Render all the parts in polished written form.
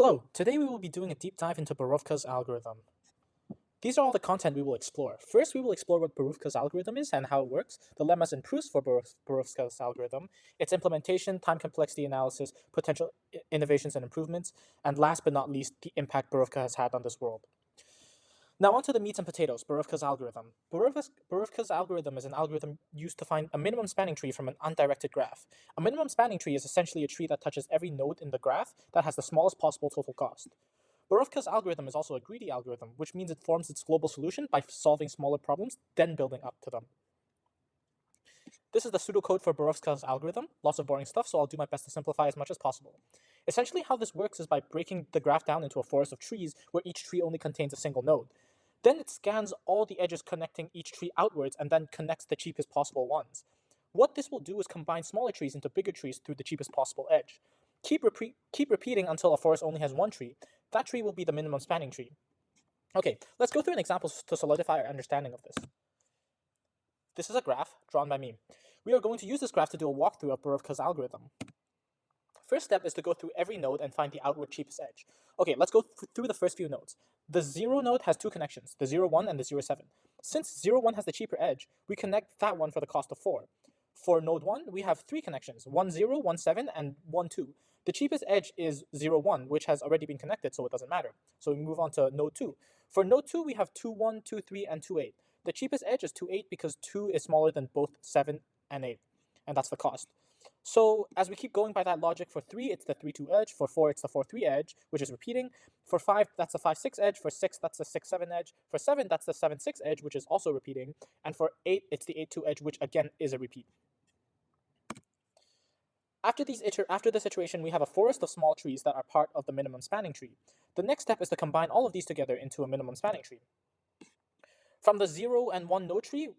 Hello, today we will be doing a deep dive into Boruvka's algorithm. These are all the content we will explore. First, we will explore what Boruvka's algorithm is and how it works, the lemmas and proofs for Boruvka's algorithm, its implementation, time complexity analysis, potential innovations and improvements, and last but not least, the impact Boruvka has had on this world. Now onto the meats and potatoes, Boruvka's algorithm. Boruvka's algorithm is an algorithm used to find a minimum spanning tree from an undirected graph. A minimum spanning tree is essentially a tree that touches every node in the graph that has the smallest possible total cost. Boruvka's algorithm is also a greedy algorithm, which means it forms its global solution by solving smaller problems, then building up to them. This is the pseudocode for Boruvka's algorithm. Lots of boring stuff, so I'll do my best to simplify as much as possible. Essentially, how this works is by breaking the graph down into a forest of trees where each tree only contains a single node. Then it scans all the edges connecting each tree outwards and then connects the cheapest possible ones. What this will do is combine smaller trees into bigger trees through the cheapest possible edge. Keep repeating until a forest only has one tree. That tree will be the minimum spanning tree. Okay, let's go through an example to solidify our understanding of this. This is a graph drawn by me. We are going to use this graph to do a walkthrough of Boruvka's algorithm. First step is to go through every node and find the outward cheapest edge. Okay, let's go through the first few nodes. The 0 node has two connections, the 0, 1 and the 0, 7. Since 0, 1 has the cheaper edge, we connect that one for the cost of 4. For node 1, we have three connections, 1, 0, 1, 7, and 1, 2. The cheapest edge is 0, 1, which has already been connected, so it doesn't matter. So we move on to node 2. For node 2, we have 2, 1, 2, 3, and 2, 8. The cheapest edge is 2, 8 because 2 is smaller than both 7 and 8, and that's the cost. So as we keep going by that logic, for 3, it's the 3, 2 edge. For 4, it's the 4, 3 edge, which is repeating. For 5, that's the 5, 6 edge. For 6, that's the 6, 7 edge. For 7, that's the 7, 6 edge, which is also repeating. And for 8, it's the 8, 2 edge, which again is a repeat. After this iteration, we have a forest of small trees that are part of the minimum spanning tree. The next step is to combine all of these together into a minimum spanning tree. From the 0 and 1 node tree,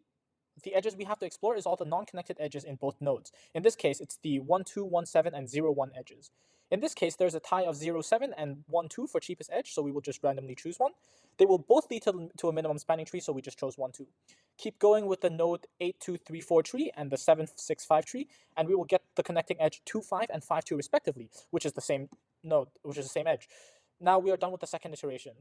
the edges we have to explore is all the non-connected edges in both nodes. In this case, it's the 1, 2, 1, 7, and 0, 1 edges. In this case, there's a tie of 0, 7 and 1, 2 for cheapest edge, so we will just randomly choose one. They will both lead to a minimum spanning tree, so we just chose 1, 2. Keep going with the node 8, 2, 3, 4 tree and the 7, 6, 5 tree, and we will get the connecting edge 2, 5 and 5, 2 respectively, which is the same node, which is the same edge. Now we are done with the second iteration.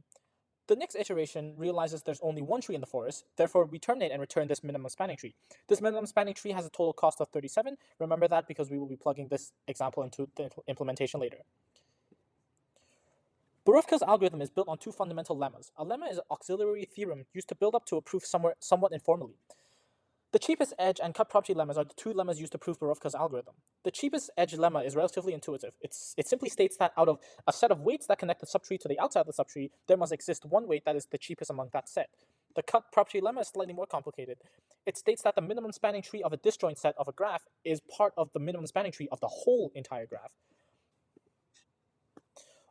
The next iteration realizes there's only one tree in the forest, therefore we terminate and return this minimum spanning tree. This minimum spanning tree has a total cost of 37. Remember that because we will be plugging this example into the implementation later. Boruvka's algorithm is built on two fundamental lemmas. A lemma is an auxiliary theorem used to build up to a proof somewhat informally. The cheapest edge and cut property lemmas are the two lemmas used to prove Boruvka's algorithm. The cheapest edge lemma is relatively intuitive. It simply states that out of a set of weights that connect the subtree to the outside of the subtree, there must exist one weight that is the cheapest among that set. The cut property lemma is slightly more complicated. It states that the minimum spanning tree of a disjoint set of a graph is part of the minimum spanning tree of the whole entire graph.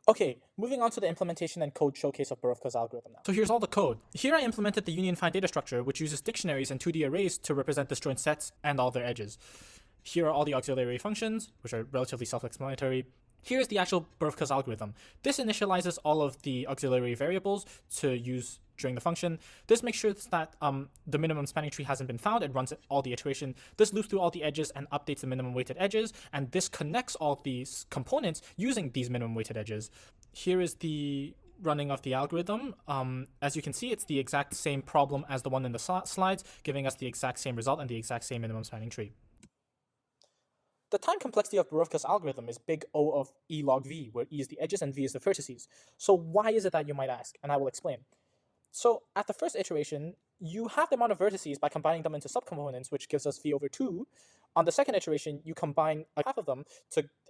Okay, moving on to the implementation and code showcase of Boruvka's algorithm now. So here's all the code. Here I implemented the union find data structure, which uses dictionaries and 2D arrays to represent disjoint sets and all their edges. Here are all the auxiliary functions, which are relatively self-explanatory. Here's the actual Boruvka's algorithm. This initializes all of the auxiliary variables to use during the function. This makes sure that the minimum spanning tree hasn't been found. It runs all the iteration. This loops through all the edges and updates the minimum weighted edges. And this connects all of these components using these minimum weighted edges. Here is the running of the algorithm. As you can see, it's the exact same problem as the one in the slides, giving us the exact same result and the exact same minimum spanning tree. The time complexity of Boruvka's algorithm is big O of E log V, where E is the edges and V is the vertices. So why is it that, you might ask? And I will explain. So at the first iteration, you have the amount of vertices by combining them into subcomponents, which gives us V over 2. On the second iteration, you combine half of them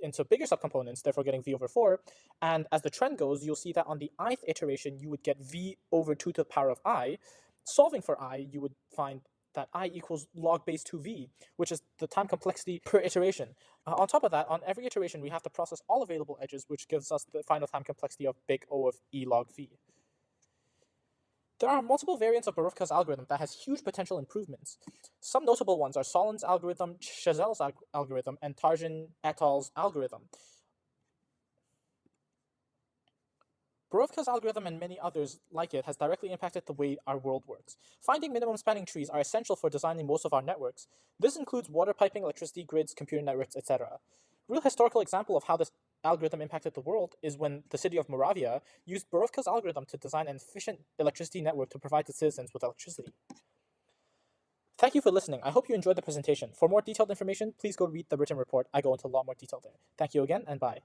into bigger subcomponents, therefore getting V over 4. And as the trend goes, you'll see that on the ith iteration, you would get V over 2 to the power of I. Solving for I, you would find that I equals log base 2V, which is the time complexity per iteration. On top of that, on every iteration, we have to process all available edges, which gives us the final time complexity of big O of E log V. There are multiple variants of Boruvka's algorithm that has huge potential improvements. Some notable ones are Solin's algorithm, Chazel's algorithm, and Tarjan et al.'s algorithm. Boruvka's algorithm and many others like it has directly impacted the way our world works. Finding minimum spanning trees are essential for designing most of our networks. This includes water piping, electricity grids, computer networks, etc. A real historical example of how this algorithm impacted the world is when the city of Moravia used Boruvka's algorithm to design an efficient electricity network to provide its citizens with electricity. Thank you for listening. I hope you enjoyed the presentation. For more detailed information, please go read the written report. I go into a lot more detail there. Thank you again, and bye.